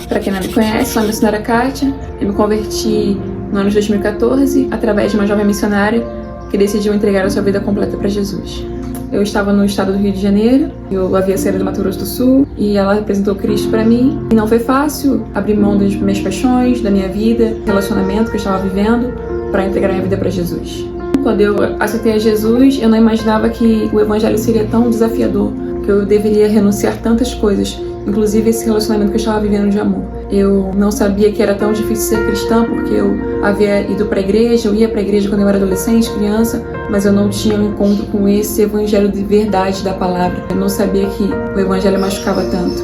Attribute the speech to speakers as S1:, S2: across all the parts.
S1: Para quem não me conhece, sou a missionária Kátia. Eu me converti no ano de 2014 através de uma jovem missionária que decidiu entregar a sua vida completa para Jesus. Eu estava no estado do Rio de Janeiro, eu havia saído do Mato Grosso do Sul e ela representou Cristo para mim. E não foi fácil abrir mão das minhas paixões, da minha vida, relacionamento que eu estava vivendo para entregar a minha vida para Jesus. Quando eu aceitei a Jesus, eu não imaginava que o evangelho seria tão desafiador, que eu deveria renunciar tantas coisas, inclusive esse relacionamento que eu estava vivendo de amor. Eu não sabia que era tão difícil ser cristã, porque eu havia ido para a igreja, eu ia para a igreja quando eu era adolescente, criança, mas eu não tinha um encontro com esse evangelho de verdade da palavra. Eu não sabia que o evangelho machucava tanto.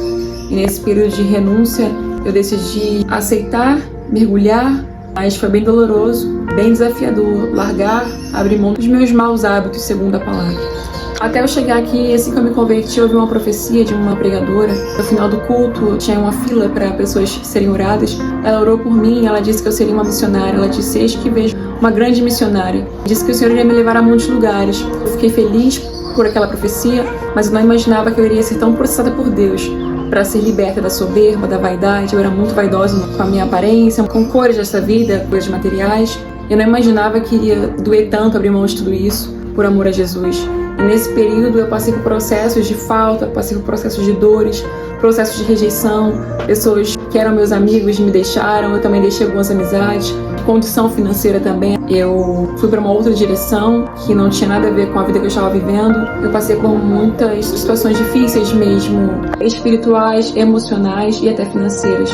S1: E nesse período de renúncia, eu decidi aceitar, mergulhar, mas foi bem doloroso, bem desafiador, largar, abrir mão dos meus maus hábitos, segundo a palavra. Até eu chegar aqui, assim que eu me converti, eu ouvi uma profecia de uma pregadora. No final do culto, tinha uma fila para pessoas serem oradas. Ela orou por mim, ela disse que eu seria uma missionária. Ela disse: eis que vejo uma grande missionária. Disse que o Senhor iria me levar a muitos lugares. Eu fiquei feliz por aquela profecia, mas eu não imaginava que eu iria ser tão processada por Deus para ser liberta da soberba, da vaidade. Eu era muito vaidosa com a minha aparência, com cores dessa vida, coisas materiais. Eu não imaginava que iria doer tanto abrir mão de tudo isso por amor a Jesus. E nesse período eu passei por processos de falta, passei por processos de dores, processos de rejeição, pessoas que eram meus amigos me deixaram, eu também deixei algumas amizades, condição financeira também. Eu fui para uma outra direção que não tinha nada a ver com a vida que eu estava vivendo. Eu passei por muitas situações difíceis mesmo, espirituais, emocionais e até financeiras,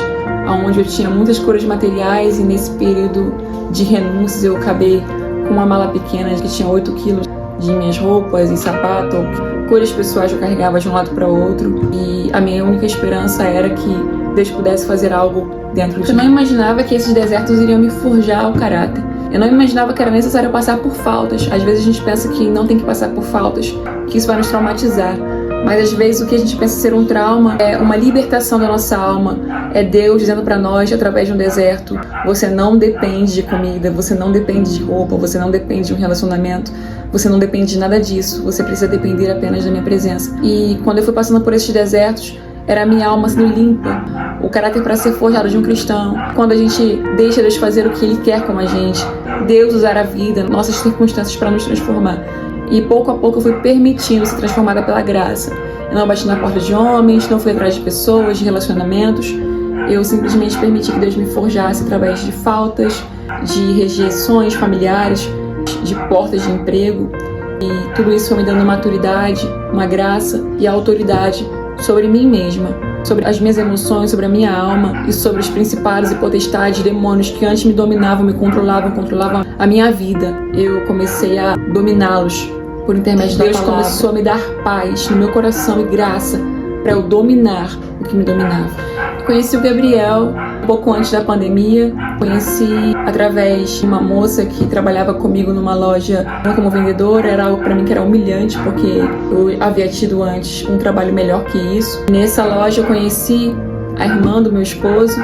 S1: onde eu tinha muitas cores materiais, e nesse período de renúncias eu acabei com uma mala pequena que tinha 8 quilos de minhas roupas e sapato, coisas pessoais que eu carregava de um lado para o outro, e a minha única esperança era que Deus pudesse fazer algo dentro de mim. Eu não imaginava que esses desertos iriam me forjar o caráter. Eu não imaginava que era necessário passar por faltas. Às vezes a gente pensa que não tem que passar por faltas, que isso vai nos traumatizar. Mas às vezes o que a gente pensa ser um trauma é uma libertação da nossa alma. É Deus dizendo para nós, através de um deserto: você não depende de comida, você não depende de roupa, você não depende de um relacionamento, você não depende de nada disso, você precisa depender apenas da minha presença. E quando eu fui passando por esses desertos, era a minha alma sendo limpa, o caráter para ser forjado de um cristão. Quando a gente deixa Deus fazer o que Ele quer com a gente, Deus usar a vida, nossas circunstâncias para nos transformar. E pouco a pouco eu fui permitindo ser transformada pela graça. Eu não bati na porta de homens, não fui atrás de pessoas, de relacionamentos. Eu simplesmente permiti que Deus me forjasse através de faltas, de rejeições familiares, de portas de emprego. E tudo isso foi me dando maturidade, uma graça e autoridade sobre mim mesma, sobre as minhas emoções, sobre a minha alma e sobre os principados e potestades, demônios que antes me dominavam, me controlavam a minha vida. Eu comecei a dominá-los por intermédio da palavra. Deus começou a me dar paz no meu coração e graça para eu dominar o que me dominava. Conheci o Gabriel um pouco antes da pandemia. Conheci através de uma moça que trabalhava comigo numa loja como vendedora. Era algo para mim que era humilhante, porque eu havia tido antes um trabalho melhor que isso. Nessa loja eu conheci a irmã do meu esposo.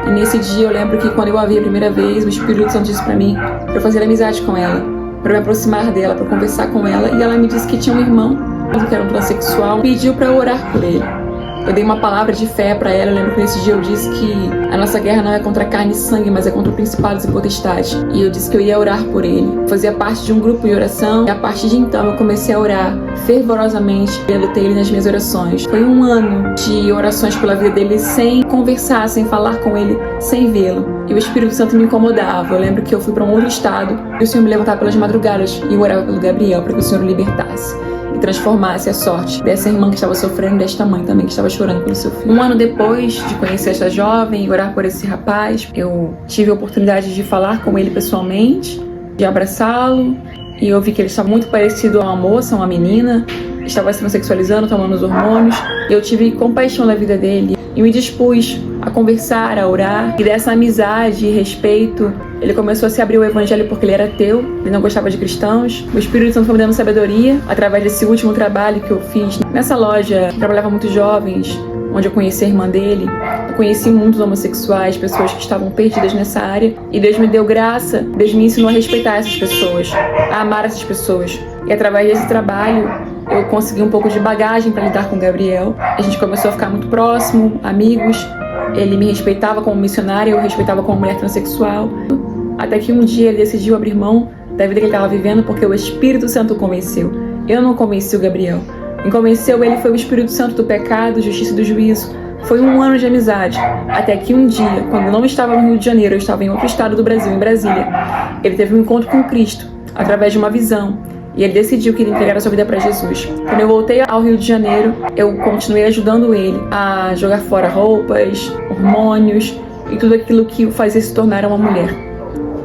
S1: E nesse dia eu lembro que quando eu a vi a primeira vez, o Espírito Santo disse para mim para eu fazer amizade com ela, para me aproximar dela, para conversar com ela. E ela me disse que tinha um irmão que era um transexual, pediu para eu orar por ele. Eu dei uma palavra de fé para ela. Eu lembro que nesse dia eu disse que a nossa guerra não é contra carne e sangue, mas é contra principados e potestades. E eu disse que eu ia orar por ele. Fazia parte de um grupo de oração, e a partir de então eu comecei a orar fervorosamente pelo ele nas minhas orações. Foi um ano de orações pela vida dele, sem conversar, sem falar com ele, sem vê-lo. E o Espírito Santo me incomodava. Eu lembro que eu fui para um outro estado e o Senhor me levantava pelas madrugadas e eu orava pelo Gabriel para que o Senhor o libertasse e transformasse a sorte dessa irmã que estava sofrendo, desta mãe também que estava chorando pelo seu filho. Um ano depois de conhecer essa jovem e orar por esse rapaz, eu tive a oportunidade de falar com ele pessoalmente, de abraçá-lo, e eu vi que ele estava muito parecido a uma moça, uma menina, estava se sexualizando, tomando os hormônios. Eu tive compaixão na vida dele e me dispus a conversar, a orar, e dessa amizade e respeito ele começou a se abrir ao evangelho, porque ele era ateu, ele não gostava de cristãos. O Espírito Santo foi me dando sabedoria através desse último trabalho que eu fiz nessa loja. Eu trabalhava muitos jovens, onde eu conheci a irmã dele. Eu conheci muitos homossexuais, pessoas que estavam perdidas nessa área, e Deus me deu graça. Deus me ensinou a respeitar essas pessoas, a amar essas pessoas. E através desse trabalho eu consegui um pouco de bagagem para lidar com o Gabriel. A gente começou a ficar muito próximo, amigos. Ele me respeitava como missionária, eu respeitava como mulher transexual. Até que um dia ele decidiu abrir mão da vida que ele estava vivendo porque o Espírito Santo o convenceu. Eu não convenci o Gabriel. Quem convenceu ele foi o Espírito Santo do pecado, justiça e do juízo. Foi um ano de amizade. Até que um dia, quando eu não estava no Rio de Janeiro, eu estava em outro estado do Brasil, em Brasília, ele teve um encontro com Cristo, através de uma visão. E ele decidiu que ele entregar a sua vida para Jesus. Quando eu voltei ao Rio de Janeiro, eu continuei ajudando ele a jogar fora roupas, hormônios e tudo aquilo que o fazia se tornar uma mulher.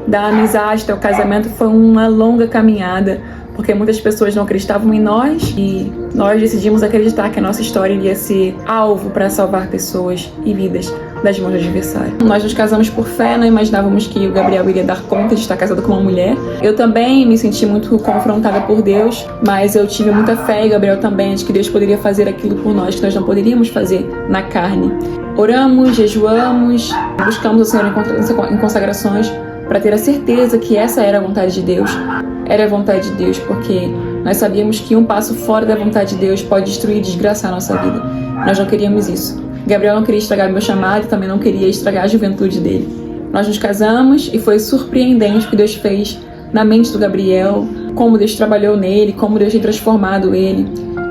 S1: Da amizade até o casamento foi uma longa caminhada, porque muitas pessoas não acreditavam em nós e nós decidimos acreditar que a nossa história iria ser alvo para salvar pessoas e vidas das mãos do adversário. Nós nos casamos por fé, não imaginávamos que o Gabriel iria dar conta de estar casado com uma mulher. Eu também me senti muito confrontada por Deus, mas eu tive muita fé, e Gabriel também, de que Deus poderia fazer aquilo por nós que nós não poderíamos fazer na carne. Oramos, jejuamos, buscamos o Senhor em consagrações para ter a certeza que essa era a vontade de Deus. Era a vontade de Deus, porque nós sabíamos que um passo fora da vontade de Deus pode destruir e desgraçar a nossa vida. Nós não queríamos isso. Gabriel não queria estragar meu chamado e também não queria estragar a juventude dele. Nós nos casamos e foi surpreendente o que Deus fez na mente do Gabriel, como Deus trabalhou nele, como Deus tinha transformado ele.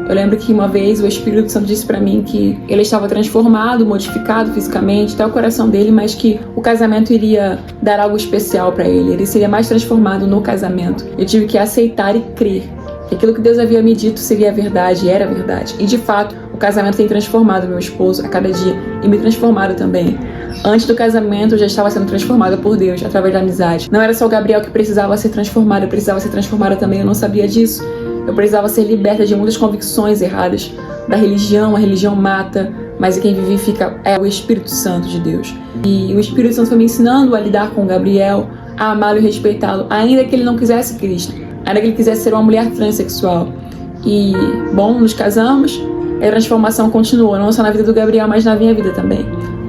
S1: Eu lembro que uma vez o Espírito Santo disse pra mim que ele estava transformado, modificado fisicamente, até o coração dele, mas que o casamento iria dar algo especial pra ele. Ele seria mais transformado no casamento. Eu tive que aceitar e crer que aquilo que Deus havia me dito seria verdade, e era verdade. E de fato, o casamento tem transformado meu esposo a cada dia e me transformado também. Antes do casamento, eu já estava sendo transformada por Deus através da amizade. Não era só o Gabriel que precisava ser transformado, eu precisava ser transformada também, eu não sabia disso. Eu precisava ser liberta de muitas convicções erradas da religião. A religião mata, mas quem vivifica é o Espírito Santo de Deus. E o Espírito Santo foi me ensinando a lidar com o Gabriel, a amá-lo e respeitá-lo, ainda que ele não quisesse Cristo, ainda que ele quisesse ser uma mulher transexual. E, bom, nos casamos, a transformação continuou, não só na vida do Gabriel, mas na minha vida também.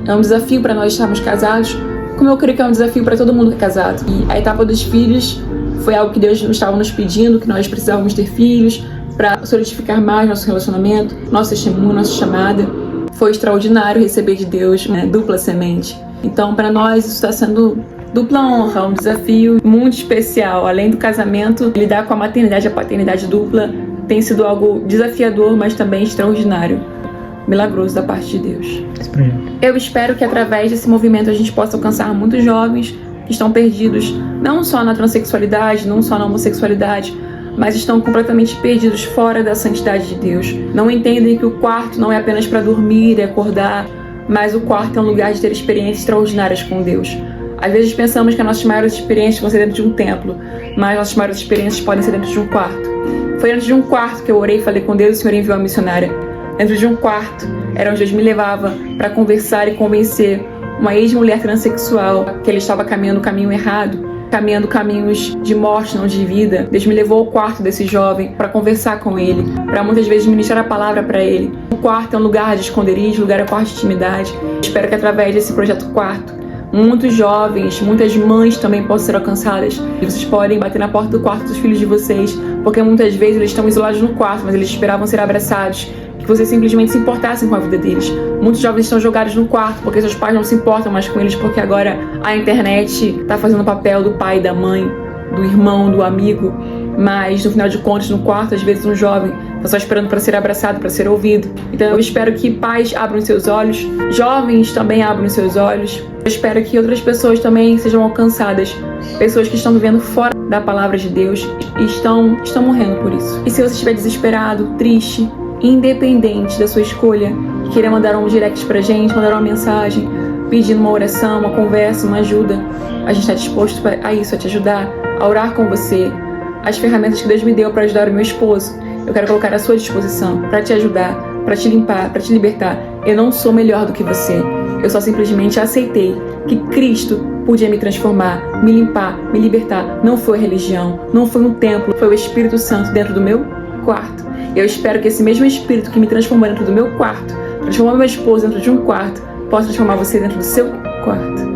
S1: É um desafio para nós estarmos casados, como eu creio que é um desafio para todo mundo que é casado. E a etapa dos filhos foi algo que Deus estava nos pedindo, que nós precisávamos ter filhos para solidificar mais nosso relacionamento, nosso testemunho, nossa chamada. Foi extraordinário receber de Deus, dupla semente. Então, para nós, isso está sendo dupla honra, um desafio muito especial. Além do casamento, lidar com a maternidade e a paternidade dupla tem sido algo desafiador, mas também extraordinário, milagroso da parte de Deus. Eu espero que através desse movimento a gente possa alcançar muitos jovens que estão perdidos, não só na transexualidade, não só na homossexualidade, mas estão completamente perdidos fora da santidade de Deus. Não entendem que o quarto não é apenas para dormir e acordar, mas o quarto é um lugar de ter experiências extraordinárias com Deus. Às vezes pensamos que as nossas maiores experiências vão ser dentro de um templo, mas nossas maiores experiências podem ser dentro de um quarto. Foi dentro de um quarto que eu orei e falei com Deus e o Senhor enviou a missionária. Dentro de um quarto era onde Deus me levava para conversar e convencer uma ex-mulher transexual que ele estava caminhando o caminho errado, caminhando caminhos de morte, não de vida. Deus me levou ao quarto desse jovem para conversar com ele, para muitas vezes ministrar a palavra para ele. O quarto é um lugar de esconderijo, lugar é quarto de intimidade. Espero que através desse projeto quarto, muitos jovens, muitas mães também possam ser alcançadas. E vocês podem bater na porta do quarto dos filhos de vocês, porque muitas vezes eles estão isolados no quarto, mas eles esperavam ser abraçados, que vocês simplesmente se importassem com a vida deles. Muitos jovens estão jogados no quarto porque seus pais não se importam mais com eles, porque agora a internet está fazendo o papel do pai, da mãe, do irmão, do amigo. Mas no final de contas, no quarto, às vezes um jovem está só esperando para ser abraçado, para ser ouvido. Então eu espero que pais abram seus olhos, jovens também abram seus olhos. Eu espero que outras pessoas também sejam alcançadas, pessoas que estão vivendo fora da palavra de Deus e estão morrendo por isso. E se você estiver desesperado, triste, independente da sua escolha, e queira mandar um direct pra gente, mandar uma mensagem, pedindo uma oração, uma conversa, uma ajuda, a gente está disposto a isso, a te ajudar, a orar com você. As ferramentas que Deus me deu para ajudar o meu esposo, eu quero colocar à sua disposição, para te ajudar, para te limpar, para te libertar. Eu não sou melhor do que você, eu só simplesmente aceitei que Cristo podia me transformar, me limpar, me libertar. Não foi religião, não foi um templo, foi o Espírito Santo dentro do meu quarto. Eu espero que esse mesmo Espírito que me transformou dentro do meu quarto, transformou meu esposo dentro de um quarto, possa transformar você dentro do seu quarto.